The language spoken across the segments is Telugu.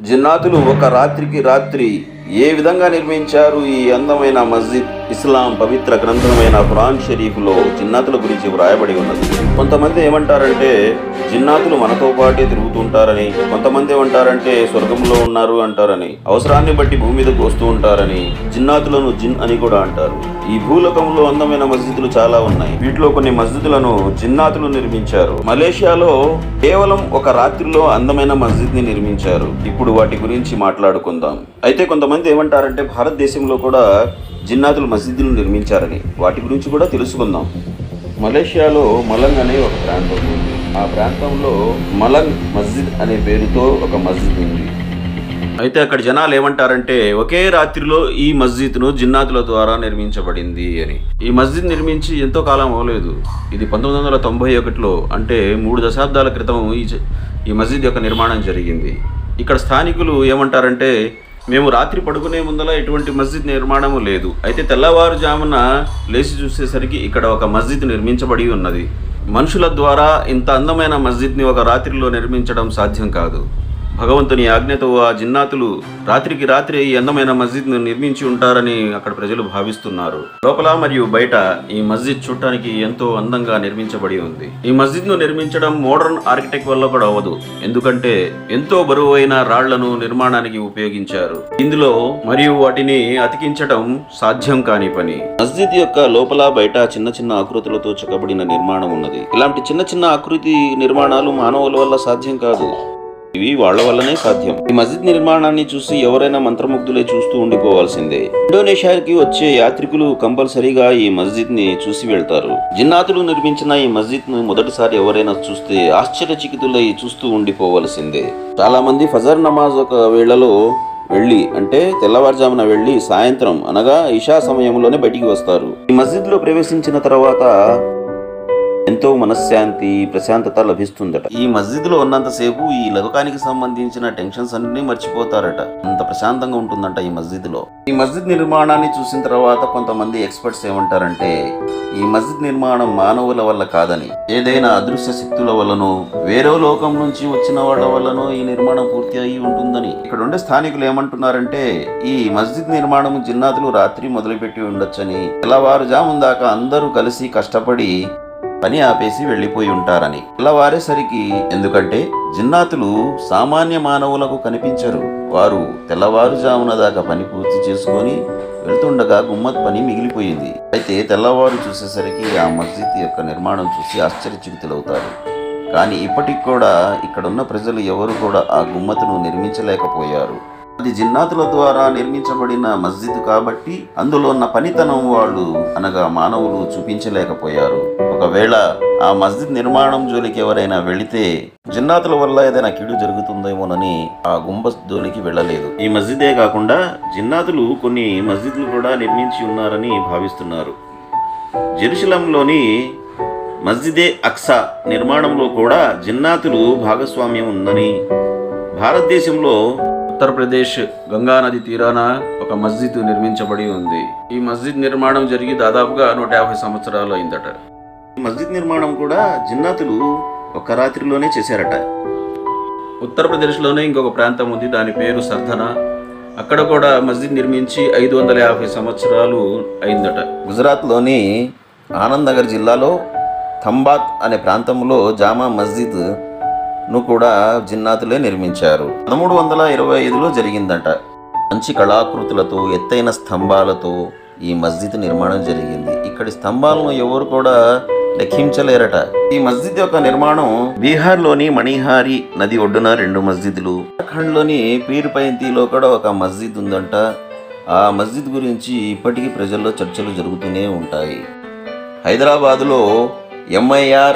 జిన్నాతులు ఒక రాత్రికి రాత్రి ఏ విధంగా నిర్మించారు ఈ అందమైన మస్జిద్? ఇస్లాం పవిత్ర గ్రంథమైన ఖురాన్ షరీఫ్లో జిన్నాతుల గురించి వ్రాయబడి ఉన్నది. కొంతమంది ఏమంటారంటే జిన్నాతులు మనతో పాటే తిరుగుతుంటారని, కొంతమంది ఏమంటారంటే స్వర్గంలో ఉన్నారు అంటారని, అవసరాన్ని బట్టి భూమి మీదకు వస్తూ ఉంటారని, జిన్నాతులను జిన్ అని కూడా అంటారు. ఈ భూలోకంలో అందమైన మస్జిదులు చాలా ఉన్నాయి. వీటిలో కొన్ని మస్జిదులను జిన్నాతులు నిర్మించారు. మలేషియాలో కేవలం ఒక రాత్రిలో అందమైన మస్జిద్ ని నిర్మించారు. ఇప్పుడు వాటి గురించి మాట్లాడుకుందాం. అయితే కొంతమంది ఏమంటారంటే భారతదేశంలో కూడా జిన్నాతులు మస్జిదులు నిర్మించారని. వాటి గురించి కూడా తెలుసుకుందాం. మలేషియాలో మలంగ్ అనే ఒక ప్రాంతం ఉంది. ఆ ప్రాంతంలో మలంగ్ మస్జిద్ అనే పేరుతో ఒక మస్జిద్ ఉంది. అయితే అక్కడ జనాలు ఏమంటారంటే ఒకే రాత్రిలో ఈ మస్జిద్ను జిన్నాతుల ద్వారా నిర్మించబడింది అని. ఈ మస్జిద్ నిర్మించి ఎంతో కాలం అవ్వలేదు. ఇది 1991లో, అంటే 3 దశాబ్దాల క్రితం ఈ మస్జిద్ యొక్క నిర్మాణం జరిగింది. ఇక్కడ స్థానికులు ఏమంటారంటే మేము రాత్రి పడుకునే ముందల ఎటువంటి మస్జిద్ నిర్మాణము లేదు. అయితే తెల్లవారుజామున లేచి చూసేసరికి ఇక్కడ ఒక మస్జిద్ నిర్మించబడి ఉన్నది. మనుషుల ద్వారా ఇంత అందమైన మస్జిద్ని ఒక రాత్రిలో నిర్మించడం సాధ్యం కాదు. భగవంతుని ఆజ్ఞతో ఆ జిన్నాతులు రాత్రికి రాత్రి ఈ అందమైన మస్జిద్ను నిర్మించి ఉంటారని అక్కడ ప్రజలు భావిస్తున్నారు. లోపల మరియు బయట ఈ మస్జిద్ చూడటానికి ఎంతో అందంగా నిర్మించబడి ఉంది. ఈ మస్జిద్ను నిర్మించడం మోడర్న్ ఆర్కిటెక్ట్ వల్ల కూడా అవ్వదు. ఎందుకంటే ఎంతో బరువైన రాళ్లను నిర్మాణానికి ఉపయోగించారు ఇందులో, మరియు వాటిని అతికించడం సాధ్యం కాని పని. మస్జిద్ యొక్క లోపల బయట చిన్న చిన్న ఆకృతులతో చెక్కబడిన నిర్మాణం ఉన్నది. ఇలాంటి చిన్న చిన్న ఆకృతి నిర్మాణాలు మానవుల వల్ల సాధ్యం కాదు. ఇవి వాళ్ల వల్లనే సాధ్యం. ఈ మస్జిద్ నిర్మాణాన్ని చూసి ఎవరైనా మంత్రముగ్ధులై చూస్తూ ఉండిపోవాల్సిందే. ఇండోనేషియాకి వచ్చే యాత్రికులు కంపల్సరీగా ఈ మస్జిద్ ని చూసి వెళ్తారు. జిన్నాతులు నిర్మించిన ఈ మస్జిద్ ను మొదటిసారి ఎవరైనా చూస్తే ఆశ్చర్యచకితులై చూస్తూ ఉండిపోవలసిందే. చాలా మంది ఫజర్ నమాజ్ ఒక వేళలో వెళ్ళి, అంటే తెల్లవారుజామున వెళ్ళి సాయంత్రం అనగా ఇషా సమయంలోనే బయటికి వస్తారు. ఈ మస్జిద్ లో ప్రవేశించిన తర్వాత ఎంతో మనశ్శాంతి, ప్రశాంతత లభిస్తుందట. ఈ మస్జిద్ లో ఉన్నంతసేపు ఈ లోకానికి సంబంధించిన టెన్షన్స్ అన్ని మర్చిపోతారట. అంత ప్రశాంతంగా ఉంటుందంట ఈ మస్జిద్ లో. ఈ మస్జిద్ నిర్మాణాన్ని చూసిన తర్వాత కొంతమంది ఎక్స్పర్ట్స్ ఏమంటారంటే ఈ మస్జిద్ నిర్మాణం మానవుల వల్ల కాదని, ఏదైనా అదృశ్య శక్తుల వల్లనో వేరే లోకం నుంచి వచ్చిన వాళ్ళ వల్లనో ఈ నిర్మాణం పూర్తి అయి ఉంటుందని. ఇక్కడ ఉండే స్థానికులు ఏమంటున్నారంటే ఈ మస్జిద్ నిర్మాణం జిన్నాతులు రాత్రి మొదలుపెట్టి ఉండొచ్చని, తెల్లవారుజామున దాకా అందరూ కలిసి కష్టపడి పని ఆపేసి వెళ్ళిపోయి ఉంటారని. తెల్లవారేసరికి, ఎందుకంటే జిన్నాతులు సామాన్య మానవులకు కనిపించరు. వారు తెల్లవారుజామున దాకా పని పూర్తి చేసుకొని వెళ్తుండగా గుమ్మత్ పని మిగిలిపోయింది. అయితే తెల్లవారు చూసేసరికి ఆ మస్జిద్ యొక్క నిర్మాణం చూసి ఆశ్చర్యచకితులవుతారు. కానీ ఇప్పటికి కూడా ఇక్కడున్న ప్రజలు ఎవరు కూడా ఆ గుమ్మతును నిర్మించలేకపోయారు. అది జిన్నాతుల ద్వారా నిర్మించబడిన మస్జిద్ కాబట్టి అందులో ఉన్న పనితనం వాళ్ళు అనగా మానవులు చూపించలేకపోయారు. ఒకవేళ ఆ మస్జిద్ నిర్మాణం జోలికి ఎవరైనా వెళితే జిన్నాతుల వల్ల ఏదైనా కీడు జరుగుతుందేమోనని ఆ గుంబస్ జోలికి వెళ్ళలేదు. ఈ మస్జిదే కాకుండా జిన్నాతులు కొన్ని మస్జిద్లు కూడా నిర్మించి ఉన్నారని భావిస్తున్నారు. జెరూసలంలోని మస్జిదే అక్సా నిర్మాణంలో కూడా జిన్నాతులు భాగస్వామ్యం ఉందని, భారతదేశంలో ఉత్తరప్రదేశ్ గంగా నది తీరాన ఒక మస్జిద్ నిర్మించబడి ఉంది. ఈ మస్జిద్ నిర్మాణం జరిగి దాదాపుగా 150 సంవత్సరాలు అయిందట. ఈ మస్జిద్ నిర్మాణం కూడా జిన్నాతులు ఒక రాత్రిలోనే చేశారట. ఉత్తరప్రదేశ్లోనే ఇంకొక ప్రాంతం ఉంది, దాని పేరు సర్ధనా. అక్కడ కూడా మస్జిద్ నిర్మించి 550 సంవత్సరాలు అయిందట. గుజరాత్లోని ఆనంద్ నగర్ జిల్లాలో థంబాత్ అనే ప్రాంతంలో జామా మస్జిద్ ను కూడా జిన్నాతులే నిర్మించారు. 1325లో జరిగిందట. మంచి కళాకృతులతో, ఎత్తైన స్తంభాలతో ఈ మస్జిద్ నిర్మాణం జరిగింది. ఇక్కడి స్తంభాలను ఎవరు కూడా లెక్కించలేరట. ఈ మస్జిద్ యొక్క నిర్మాణం బీహార్లోని మణిహారి నది ఒడ్డున 2 మస్జిద్లు, జార్ఖండ్లోని పీర్పైంతిలో కూడా ఒక మస్జిద్ ఉందంట. ఆ మస్జిద్ గురించి ఇప్పటికీ ప్రజల్లో చర్చలు జరుగుతూనే ఉంటాయి. హైదరాబాదులో MIR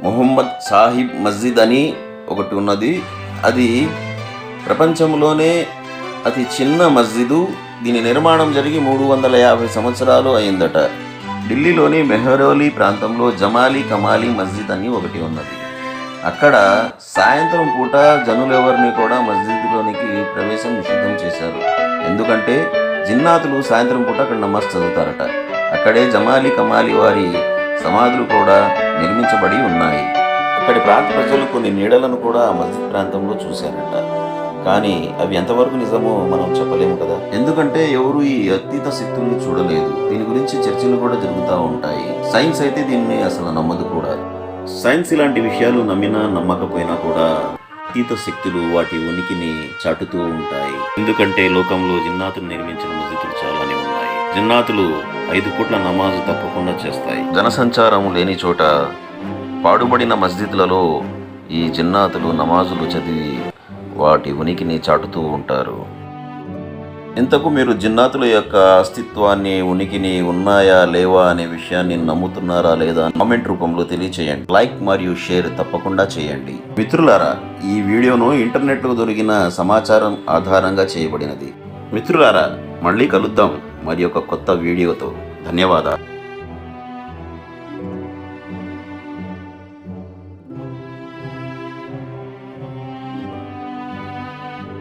ముహమ్మద్ సాహిబ్ మస్జిద్ అని ఒకటి ఉన్నది. అది ప్రపంచంలోనే అతి చిన్న మస్జిదు. దీని నిర్మాణం జరిగి 350 సంవత్సరాలు అయిందట. ఢిల్లీలోని మెహరోలి ప్రాంతంలో జమాలి కమాలి మస్జిద్ అని ఒకటి ఉన్నది. అక్కడ సాయంత్రం పూట జనులెవరిని కూడా మస్జిద్లోనికి ప్రవేశం నిషిద్ధం చేశారు. ఎందుకంటే జిన్నాతులు సాయంత్రం పూట అక్కడ నమాజ్ చదువుతారట. అక్కడే జమాలి కమాలి వారి సమాధులు కూడా నిర్మించబడి ఉన్నాయి. అక్కడి ప్రాంత ప్రజలు కొన్ని నీడలను కూడా ఆ మస్జిద్ ప్రాంతంలో చూశారట. కానీ అవి ఎంతవరకు నిజమో మనం చెప్పలేము కదా. ఎందుకంటే ఎవరు ఈ అతీత శక్తుల్ని చూడలేదు. దీని గురించి చర్చలు కూడా జరుగుతూ ఉంటాయి. సైన్స్ అయితే దీన్ని అసలు నమ్మదు కూడా. సైన్స్ ఇలాంటి విషయాలు నమ్మినా నమ్మకపోయినా కూడా అతీత శక్తులు వాటి ఉనికిని చాటుతూ ఉంటాయి. ఎందుకంటే లోకంలో జిన్నాతులు నిర్మించిన మసీదులు చాలానే ఉన్నాయి. జిన్నాతులు 5 పూట్ల నమాజు తప్పకుండా చేస్తాయి. జనసంచారం లేని చోట పాడుబడిన మస్జిద్లలో ఈ జిన్నాతులు నమాజులు చదివి వాటి ఉనికిని చాటుతూ ఉంటారు. ఇంతకు మీరు జిన్నాతుల యొక్క అస్తిత్వాన్ని, ఉనికిని ఉన్నాయా లేవా అనే విషయాన్ని నమ్ముతున్నారా లేదా కామెంట్ రూపంలో తెలియచేయండి. లైక్ మరియు షేర్ తప్పకుండా చేయండి. మిత్రులారా, ఈ వీడియోను ఇంటర్నెట్లో దొరికిన సమాచారం ఆధారంగా చేయబడినది. మిత్రులారా, మళ్ళీ కలుద్దాం మరి ఒక కొత్త వీడియోతో. ధన్యవాదాలు.